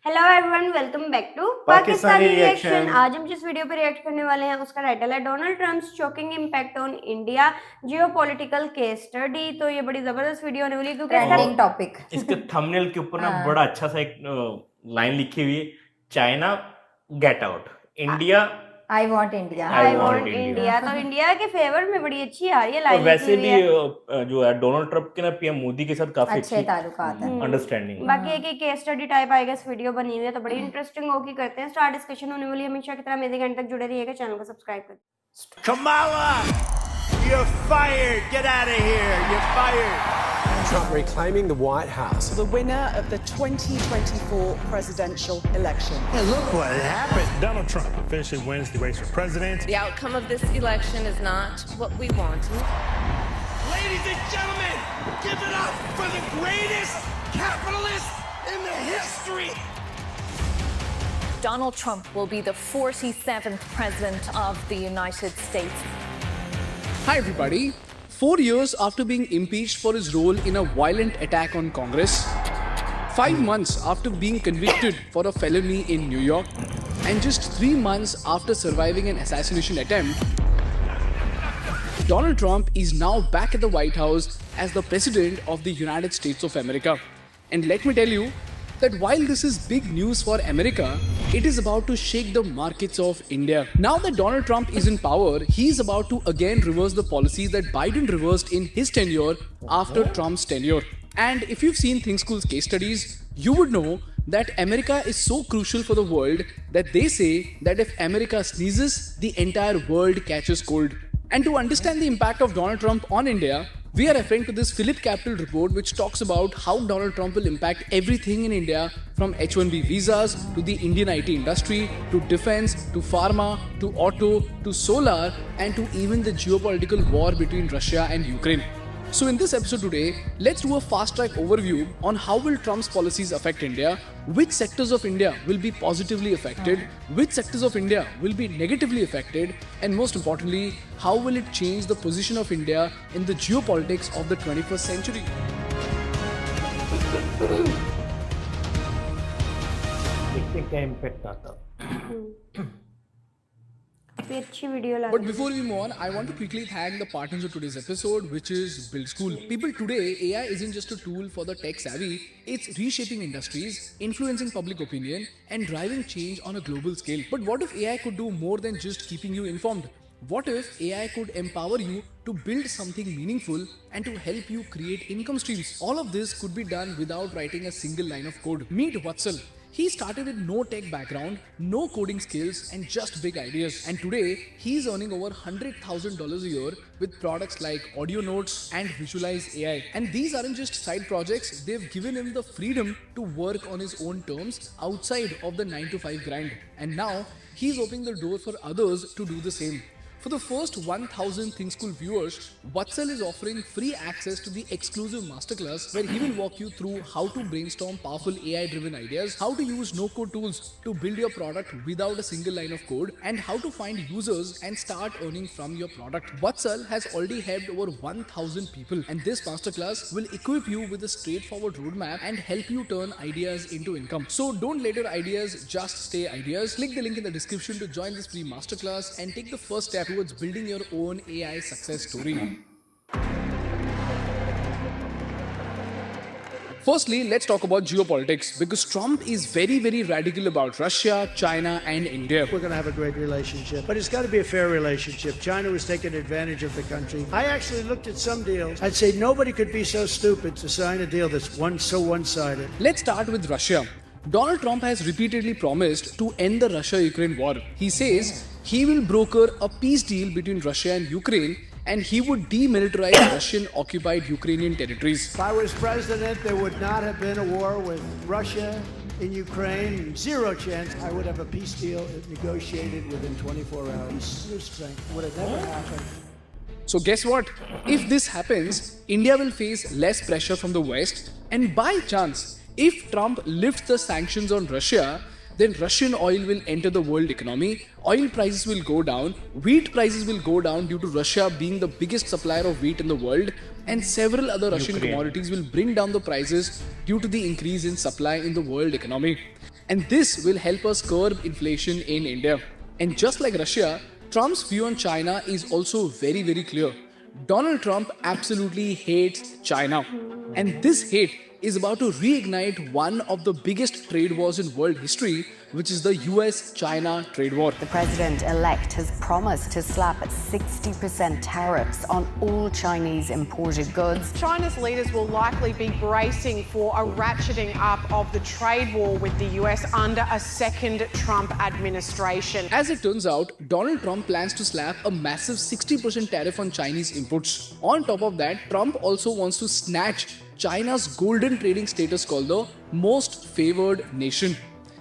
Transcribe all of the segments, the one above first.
Hello everyone, welcome back to Pakistani reaction. Reaction. आज हम जिस वीडियो पे रिएक्ट करने वाले हैं उसका टाइटल है Donald Trump's shocking impact on India geopolitical case study. तो ये बड़ी जबरदस्त वीडियो होने वाली है क्योंकि ट्रेंडिंग टॉपिक। इसके थंबनेल के ऊपर ना बड़ा अच्छा सा एक लाइन लिखी हुई है, China get out, India I want India. I want India. तो इंडिया के फेवर में बड़ी अच्छी आ रही है और लाइन। वैसे भी जो है डोनाल्ड ट्रम्प के ना पीएम मोदी के साथ काफी अच्छे ताल्लुकात हैं। अंडरस्टैंडिंग। बाकी एक केस स्टडी टाइप आएगा, इस वीडियो बनी हुई है तो बड़ी इंटरेस्टिंग होगी। करते हैं स्टार्ट, डिस्कशन होने वाली है। हमेशा की तरह अमेजिंग एंड तक जुड़े रहिएगा, चैनल को सब्सक्राइब करें। Kamala, you're fired. Get out of here. You're fired. Trump reclaiming the White House. The winner of the 2024 presidential election. Hey, look what happened. Donald Trump officially wins the race for president. The outcome of this election is not what we wanted. Ladies and gentlemen, give it up for the greatest capitalist in the history. Donald Trump will be the 47th president of the United States. Hi everybody. 4 years after being impeached for his role in a violent attack on Congress, 5 months after being convicted for a felony in New York, and just 3 months after surviving an assassination attempt, Donald Trump is now back at the White House as the President of the United States of America. And let me tell you that while this is big news for America, it is about to shake the markets of India. Now that Donald Trump is in power, he is about to again reverse the policies that Biden reversed in his tenure after Trump's tenure. And if you've seen Think School's case studies, you would know that America is so crucial for the world that they say that if America sneezes, the entire world catches cold. And to understand the impact of Donald Trump on India, we are referring to this Philip Capital report which talks about how Donald Trump will impact everything in India, from H-1B visas to the Indian IT industry, to defense, to pharma, to auto, to solar, and to even the geopolitical war between Russia and Ukraine. So in this episode today, let's do a fast-track overview on how will Trump's policies affect India, which sectors of India will be positively affected, which sectors of India will be negatively affected, and most importantly, how will it change the position of India in the geopolitics of the 21st century. देखते हैं क्या impact आता है। अच्छी video लगा। But before we move on, I want to quickly thank the partners of today's episode, which is Build School. People, today AI isn't just a tool for the tech savvy, it's reshaping industries, influencing public opinion, and driving change on a global scale. But what if AI could do more than just keeping you informed? What if AI could empower you to build something meaningful and to help you create income streams? All of this could be done without writing a single line of code. Meet Vatsal. He started with no tech background, no coding skills, and just big ideas. And today, he's earning over $100,000 a year with products like Audio Notes and Visualize AI. And these aren't just side projects, they've given him the freedom to work on his own terms outside of the 9-to-5 grind. And now, he's opening the door for others to do the same. For the first 1,000 Think School viewers, Vatsal is offering free access to the exclusive masterclass where he will walk you through how to brainstorm powerful AI-driven ideas, how to use no-code tools to build your product without a single line of code, and how to find users and start earning from your product. Vatsal has already helped over 1,000 people, and this masterclass will equip you with a straightforward roadmap and help you turn ideas into income. So don't let your ideas just stay ideas. Click the link in the description to join this free masterclass and take the first step towards building your own AI success story. Firstly, let's talk about geopolitics, because Trump is very radical about Russia, China, and India. We're going to have a great relationship, but it's got to be a fair relationship. China was taking advantage of the country. I actually looked at some deals. I'd say nobody could be so stupid to sign a deal that's so one-sided. Let's start with Russia. Donald Trump has repeatedly promised to end the Russia-Ukraine war. He says he will broker a peace deal between Russia and Ukraine, and he would demilitarize Russian-occupied Ukrainian territories. If I was president, there would not have been a war with Russia in Ukraine. Zero chance. I would have a peace deal negotiated within 24 hours. Your strength would have never happened. So guess what? If this happens, India will face less pressure from the West, and by chance, if Trump lifts the sanctions on Russia, then Russian oil will enter the world economy, oil prices will go down, wheat prices will go down due to Russia being the biggest supplier of wheat in the world, and several other Russian commodities will bring down the prices due to the increase in supply in the world economy. And this will help us curb inflation in India. And just like Russia, Trump's view on China is also very, very clear. Donald Trump absolutely hates China. And this hate is about to reignite one of the biggest trade wars in world history, which is the US-China trade war. The president-elect has promised to slap 60% tariffs on all Chinese imported goods. China's leaders will likely be bracing for a ratcheting up of the trade war with the US under a second Trump administration. As it turns out, Donald Trump plans to slap a massive 60% tariff on Chinese imports. On top of that, Trump also wants to snatch China's golden trading status called the most favored nation.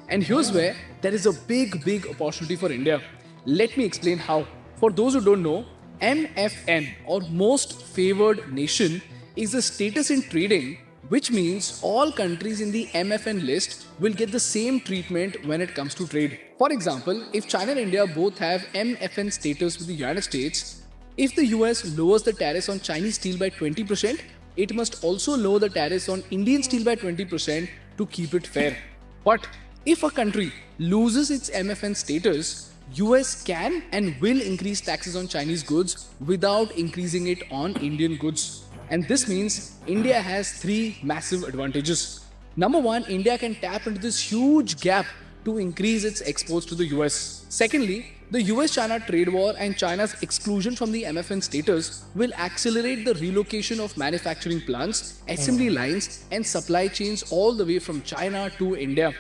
And here's where there is a big opportunity for India. Let me explain how. For those who don't know, MFN or most favored nation is a status in trading, which means all countries in the MFN list will get the same treatment when it comes to trade. For example, if China and India both have MFN status with the United States, if the US lowers the tariffs on Chinese steel by 20%, it must also lower the tariffs on Indian steel by 20% to keep it fair. But if a country loses its MFN status, US can and will increase taxes on Chinese goods without increasing it on Indian goods. And this means India has three massive advantages. Number one, India can tap into this huge gap to increase its exports to the US. Secondly, the US-China trade war and China's exclusion from the MFN status will accelerate the relocation of manufacturing plants, assembly lines, and supply chains all the way from China to India.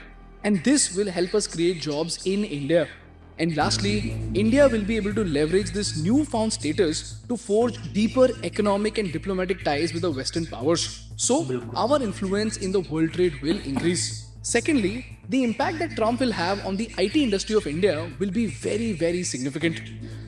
And this will help us create jobs in India. And lastly, India will be able to leverage this newfound status to forge deeper economic and diplomatic ties with the Western powers. So, our influence in the world trade will increase. Secondly, the impact that Trump will have on the IT industry of India will be very significant.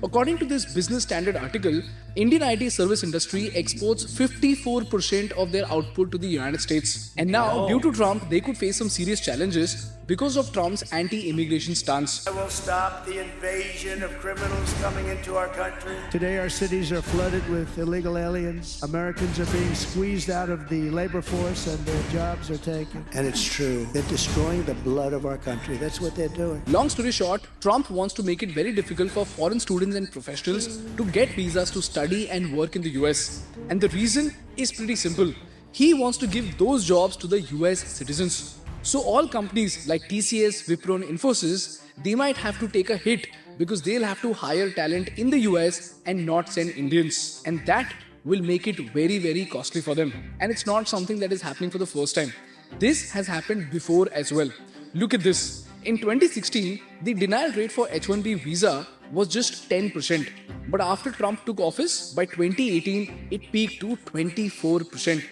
According to this Business Standard article, Indian IT service industry exports 54% of their output to the United States. And now, due to Trump, they could face some serious challenges because of Trump's anti-immigration stance. I will stop the invasion of criminals coming into our country. Today our cities are flooded with illegal aliens. Americans are being squeezed out of the labor force and their jobs are taken. And it's true. They're destroying the blood of our country. That's what they're doing. Long story short, Trump wants to make it very difficult for foreign students and professionals to get visas to study and work in the US. And the reason is pretty simple. He wants to give those jobs to the US citizens. So all companies like TCS, Wipro and Infosys, they might have to take a hit because they'll have to hire talent in the US and not send Indians. And that will make it very costly for them. And it's not something that is happening for the first time. This has happened before as well. Look at this. In 2016, the denial rate for H-1B visa was just 10%. But after Trump took office, by 2018, it peaked to 24%.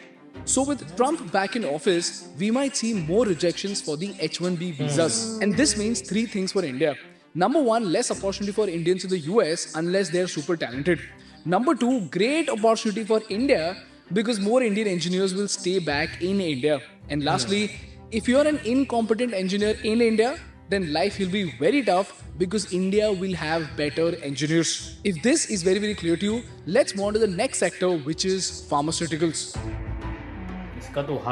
So with Trump back in office, we might see more rejections for the H-1B visas. And this means three things for India. Number one, less opportunity for Indians in the US unless they're super talented. Number two, great opportunity for India because more Indian engineers will stay back in India. And lastly, if you're an incompetent engineer in India, then life will be very tough because India will have better engineers. If this is very clear to you, let's move on to the next sector, which is pharmaceuticals.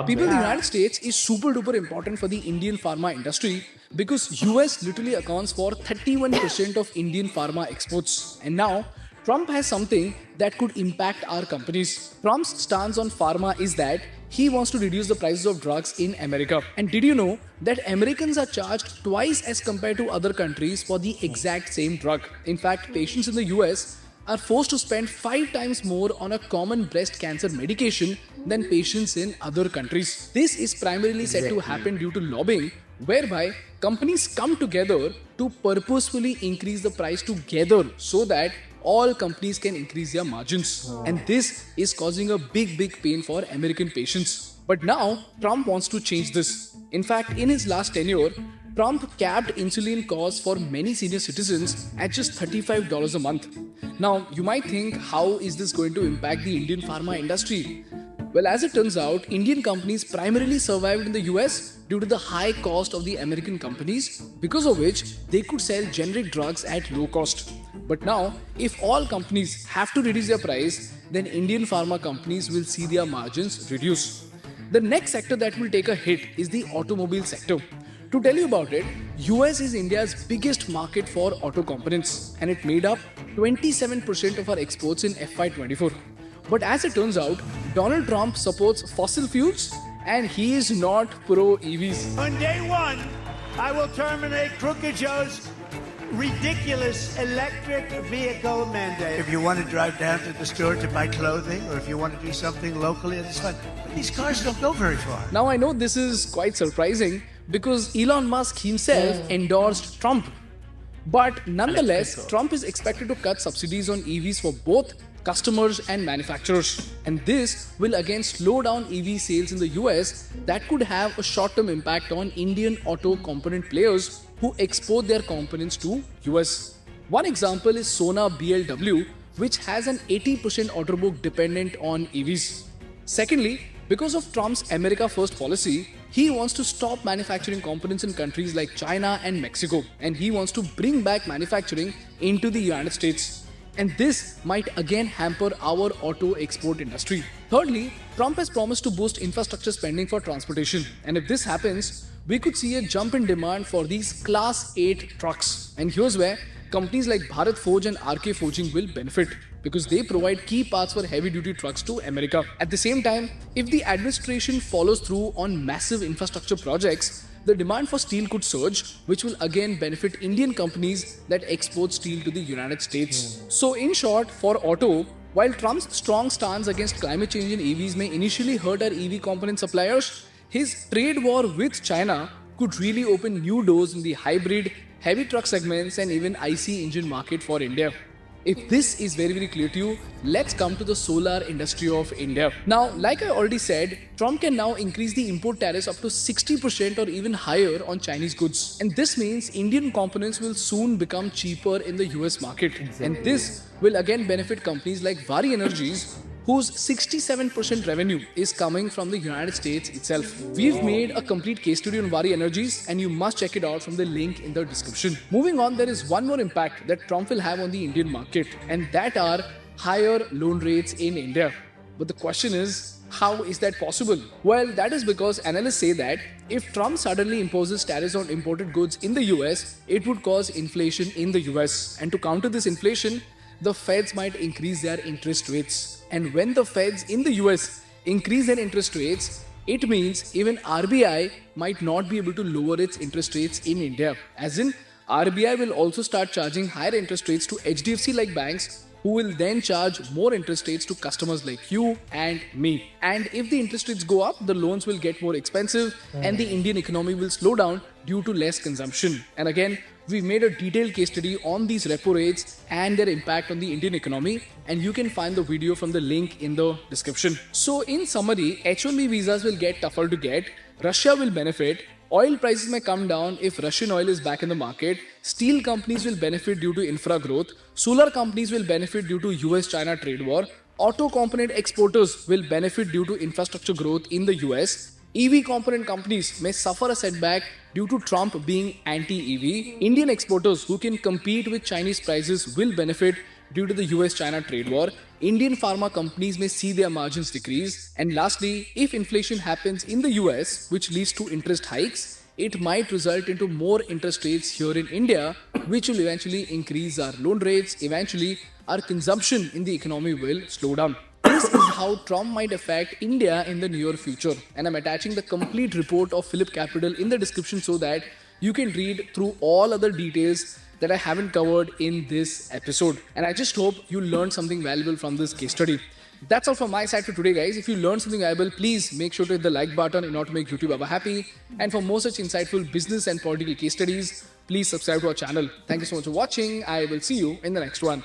People in the United States is super duper important for the Indian pharma industry because US literally accounts for 31% of Indian pharma exports. And now, Trump has something that could impact our companies. Trump's stance on pharma is that he wants to reduce the prices of drugs in America. And did you know that Americans are charged twice as compared to other countries for the exact same drug? In fact, patients in the US are forced to spend 5 times more on a common breast cancer medication than patients in other countries. This is primarily said to happen due to lobbying, whereby companies come together to purposefully increase the price together so that all companies can increase their margins. And this is causing a big pain for American patients. But now, Trump wants to change this. In fact, in his last tenure, Trump capped insulin costs for many senior citizens at just $35 a month. Now, you might think, how is this going to impact the Indian pharma industry? Well, as it turns out, Indian companies primarily survived in the US due to the high cost of the American companies, because of which they could sell generic drugs at low cost. But now, if all companies have to reduce their price, then Indian pharma companies will see their margins reduce. The next sector that will take a hit is the automobile sector. To tell you about it, US is India's biggest market for auto components and it made up 27% of our exports in FY24. But as it turns out, Donald Trump supports fossil fuels and he is not pro EVs. On day one, I will terminate Crooked Joe's ridiculous electric vehicle mandate. If you want to drive down to the store to buy clothing, or if you want to do something locally, it's fine. But these cars don't go very far. Now I know this is quite surprising because Elon Musk himself endorsed Trump. But nonetheless, Trump is expected to cut subsidies on EVs for both customers and manufacturers. And this will again slow down EV sales in the US that could have a short-term impact on Indian auto component players who export their components to US. One example is Sona BLW, which has an 80% order book dependent on EVs. Secondly, because of Trump's America First policy, he wants to stop manufacturing components in countries like China and Mexico, and he wants to bring back manufacturing into the United States. And this might again hamper our auto export industry. Thirdly, Trump has promised to boost infrastructure spending for transportation. And if this happens, we could see a jump in demand for these Class 8 trucks. And here's where companies like Bharat Forge and RK Forging will benefit because they provide key parts for heavy-duty trucks to America. At the same time, if the administration follows through on massive infrastructure projects, the demand for steel could surge, which will again benefit Indian companies that export steel to the United States. So in short, for auto, while Trump's strong stance against climate change in EVs may initially hurt our EV component suppliers, his trade war with China could really open new doors in the hybrid, heavy truck segments and even IC engine market for India. If this is very, very clear to you, let's come to the solar industry of India. Now, like I already said, Trump can now increase the import tariffs up to 60% or even higher on Chinese goods. And this means Indian components will soon become cheaper in the US market. Exactly. And this will again benefit companies like Vari Energies, whose 67% revenue is coming from the United States itself. We've made a complete case study on Vari Energies and you must check it out from the link in the description. Moving on, there is one more impact that Trump will have on the Indian market, and that are higher loan rates in India. But the question is, how is that possible? Well, that is because analysts say that if Trump suddenly imposes tariffs on imported goods in the US, it would cause inflation in the US. And to counter this inflation, the Feds might increase their interest rates. And when the Feds in the US increase their interest rates, it means even RBI might not be able to lower its interest rates in India. As in, RBI will also start charging higher interest rates to HDFC-like banks, who will then charge more interest rates to customers like you and me. And if the interest rates go up, the loans will get more expensive and the Indian economy will slow down due to less consumption. And again, we've made a detailed case study on these repo rates and their impact on the Indian economy, and you can find the video from the link in the description. So in summary, H-1B visas will get tougher to get, Russia will benefit, oil prices may come down if Russian oil is back in the market, steel companies will benefit due to infra growth, solar companies will benefit due to US-China trade war, auto component exporters will benefit due to infrastructure growth in the US, EV component companies may suffer a setback due to Trump being anti-EV. Indian exporters who can compete with Chinese prices will benefit due to the US-China trade war. Indian pharma companies may see their margins decrease. And lastly, if inflation happens in the US, which leads to interest hikes, it might result into more interest rates here in India, which will eventually increase our loan rates. Eventually, our consumption in the economy will slow down. This is how Trump might affect India in the near future. And I'm attaching the complete report of Phillip Capital in the description so that you can read through all other details that I haven't covered in this episode. And I just hope you learned something valuable from this case study. That's all from my side for today, guys. If you learned something valuable, please make sure to hit the like button in order to make YouTube Baba happy. And for more such insightful business and political case studies, please subscribe to our channel. Thank you so much for watching. I will see you in the next one.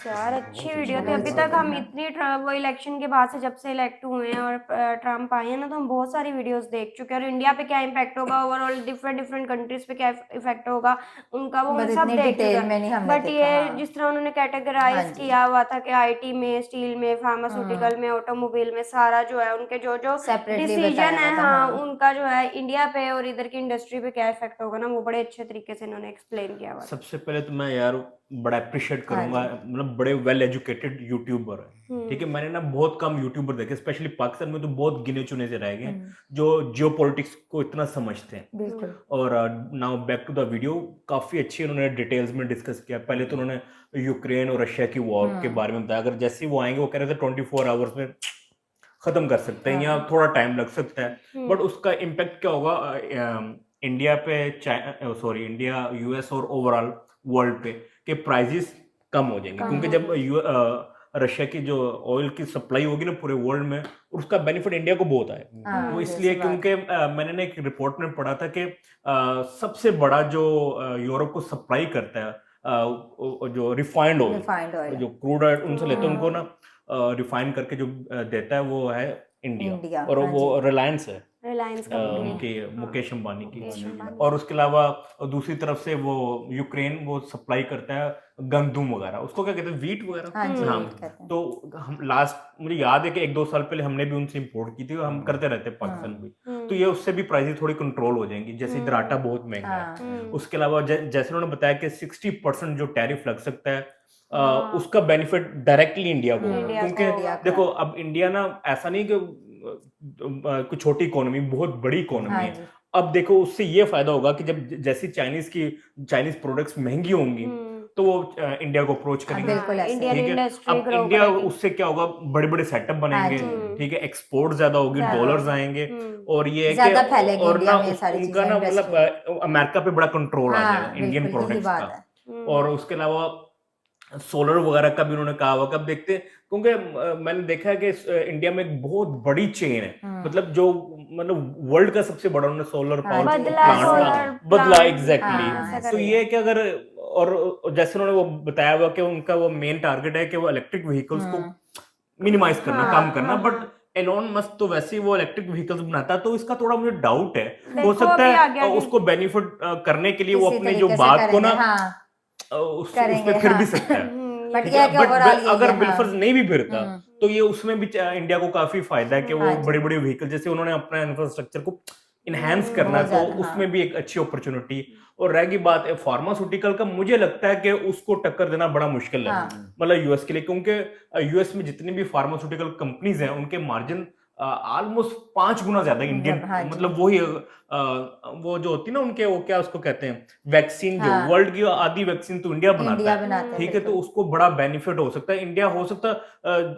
यार अच्छी video थी। अभी तक हम इतनी वो election के बाद से जब से इलेक्ट हुए हैं और ट्रम्प आए हैं ना, तो हम बहुत सारी वीडियोस देख चुके हैं और इंडिया पे क्या इम्पैक्ट होगा, ओवरऑल डिफरेंट कंट्रीज पे क्या इफेक्ट होगा उनका, वो हम सब देख चुके हैं। बट ये जिस तरह उन्होंने कैटेगराइज किया हुआ था कि IT में, स्टील में, फार्मास्यूटिकल में, ऑटोमोबाइल में, सारा जो है उनके जो डिसीजन है, हाँ, उनका जो है इंडिया पे और इधर की इंडस्ट्री पे क्या इफेक्ट होगा ना, वो बड़े अच्छे तरीके से इन्होंने एक्सप्लेन किया हुआ। सबसे पहले तो मैं यार बड़ा अप्रिशिएट करूंगा, मतलब बड़े वेल एजुकेटेड यूट्यूबर है, ठीक है। मैंने ना बहुत कम यूट्यूबर देखे, स्पेशली पाकिस्तान में तो बहुत गिने चुने से रह गए जो जियोपॉलिटिक्स को इतना समझते हैं। बिल्कुल। और now back to the video, काफी अच्छी उन्होंने डिटेल्स में डिस्कस किया। पहले तो उन्होंने यूक्रेन और रशिया की वॉर के बारे में बताया, अगर जैसे ही वो आएंगे वो कह रहे थे 24 आवर्स में खत्म कर सकते हैं या थोड़ा टाइम लग सकता है, बट उसका इम्पैक्ट क्या होगा इंडिया पे, इंडिया, यूएस और ओवरऑल वर्ल्ड पे, के प्राइसेस कम हो जाएंगे, क्योंकि जब रशिया की जो ऑयल की सप्लाई होगी ना पूरे वर्ल्ड में, उसका बेनिफिट इंडिया को बहुत आएगा। वो इसलिए क्योंकि मैंने ना एक रिपोर्ट में पढ़ा था कि सबसे बड़ा जो यूरोप को सप्लाई करता है जो रिफाइंड ऑयल, जो क्रूड ऑयल उनसे लेते हैं, उनको ना रिफाइन करके जो देता है वो है इंडिया। और वो रिलायंस है, उनके मुकेश अंबानी की। और उसके अलावा दूसरी तरफ से वो यूक्रेन वो सप्लाई करता है गंदुम वगैरह, उसको क्या कहते हैं, वीट वगैरह। हाँ, तो हम लास्ट, मुझे याद है कि 1-2 साल पहले हमने भी उनसे इंपोर्ट की थी, हम करते रहते हैं पाकिस्तान में। तो ये उससे भी प्राइसेस थोड़ी कंट्रोल हो जाएंगी, जैसे इधर आटा बहुत महंगा है। उसके अलावा जैसे उन्होंने बताया कि 60% जो टैरिफ लग सकता है, उसका बेनिफिट डायरेक्टली इंडिया को, क्योंकि देखो अब इंडिया ना ऐसा नहीं कि कुछ छोटी इकोनॉमी, बहुत बड़ी इकोनॉमी है। अब देखो उससे ये फायदा होगा कि जब जैसे चाइनीज प्रोडक्ट्स महंगी होंगी तो वो इंडिया को अप्रोच करेंगे, ठीक है। अब इंडिया उससे क्या होगा, बड़े बड़े सेटअप बनेंगे, ठीक है, एक्सपोर्ट ज्यादा होगी, डॉलर्स आएंगे, और ये है कि और ना उनका ना मतलब अमेरिका पे बड़ा कंट्रोल आ जाएगा इंडियन प्रोडक्ट्स का। और उसके अलावा सोलर वगैरह का भी उन्होंने कहा हुआ, कब देखते हैं, क्योंकि मैंने देखा है कि इंडिया में एक बहुत बड़ी चेन है, मतलब जो मतलब वर्ल्ड का सबसे बड़ा उन्होंने सोलर पावर प्लांट बदला, एग्जैक्टली। तो ये कि अगर, और जैसे उन्होंने वो बताया हुआ कि उनका वो मेन टारगेट है कि वो इलेक्ट्रिक व्हीकल्स को मिनिमाइज करना, कम करना, बट एलोन मस्क तो वैसे ही वो इलेक्ट्रिक व्हीकल्स बनाता है, तो इसका थोड़ा मुझे डाउट है, हो सकता है उसको बेनिफिट करने के लिए वो अपने जो बात को ना उसमें फिर भी सकता है। बट अगर बिलफर्ज नहीं भी फिरता तो ये उसमें भी इंडिया को काफी फायदा है कि वो बड़े बड़े व्हीकल, जैसे उन्होंने अपना इंफ्रास्ट्रक्चर को इनहेंस करना, तो उसमें भी एक अच्छी अपॉर्चुनिटी। और रहेगी बात फार्मास्यूटिकल का, मुझे लगता है कि उसको टक्कर देना बड़ा मुश्किल है, मतलब यूएस के लिए, क्योंकि यूएस में जितनी भी फार्मास्यूटिकल कंपनीज हैं उनके मार्जिन ऑलमोस्ट 5 गुना ज्यादा इंडियन, मतलब वही वो जो होती है ना उनके, वो क्या उसको कहते हैं, वैक्सीन, जो वर्ल्ड की आधी वैक्सीन तो इंडिया बनाता है, ठीक है। तो उसको बड़ा बेनिफिट हो सकता है, इंडिया हो सकता है,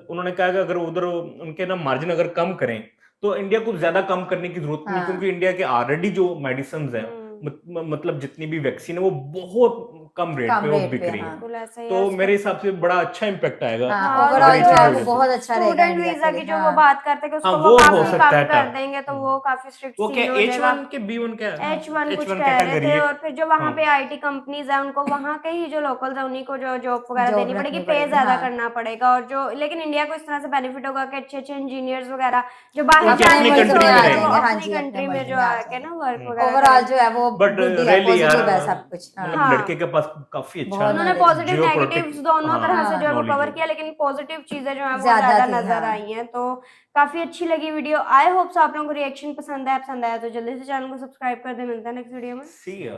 उन्होंने कहा कि अगर उधर उनके ना मार्जिन अगर कम करें तो इंडिया को ज्यादा कम करने की जरूरत नहीं, क्योंकि इंडिया के ऑलरेडी जो मेडिसिन है, मतलब जितनी भी वैक्सीन है वो बहुत कम रेट पे वो बिक रही है, तो मेरे हिसाब से बड़ा अच्छा इम्पैक्ट आएगा। ओवरऑल बहुत अच्छा रहेगा। स्टूडेंट वीजा की जो वो बात करते हैं कि उसको वो काफी कम कर देंगे, तो वो काफी स्ट्रिक्ट सीन हो जाएगा। H1 के B1 क्या है, H1 कुछ कह रहे थे। और फिर जो वहाँ पे आईटी कंपनीज है उनको वहाँ के ही जो लोकल्स है उन्हीं को जो जॉब वगैरह देनी पड़ेगी, पे ज्यादा करना पड़ेगा। और जो लेकिन इंडिया को इस तरह से बेनिफिट होगा कि अच्छे अच्छे इंजीनियर्स वगैरह जो बाहर अपनी कंट्री में जो आके ना वर्क वगैरह, ओवरऑल जो है वो पॉजिटिव है सब कुछ। लड़के के पास काफी अच्छा, उन्होंने पॉजिटिव नेगेटिव्स दोनों तरह से जो है वो कवर किया, लेकिन पॉजिटिव चीजें जो है वो ज्यादा नजर आई हैं। तो काफी अच्छी लगी वीडियो। आई होप सो आप लोगों को रिएक्शन पसंद आया तो जल्दी से चैनल को सब्सक्राइब कर दे। मिलता है नेक्स्ट वीडियो में। See ya.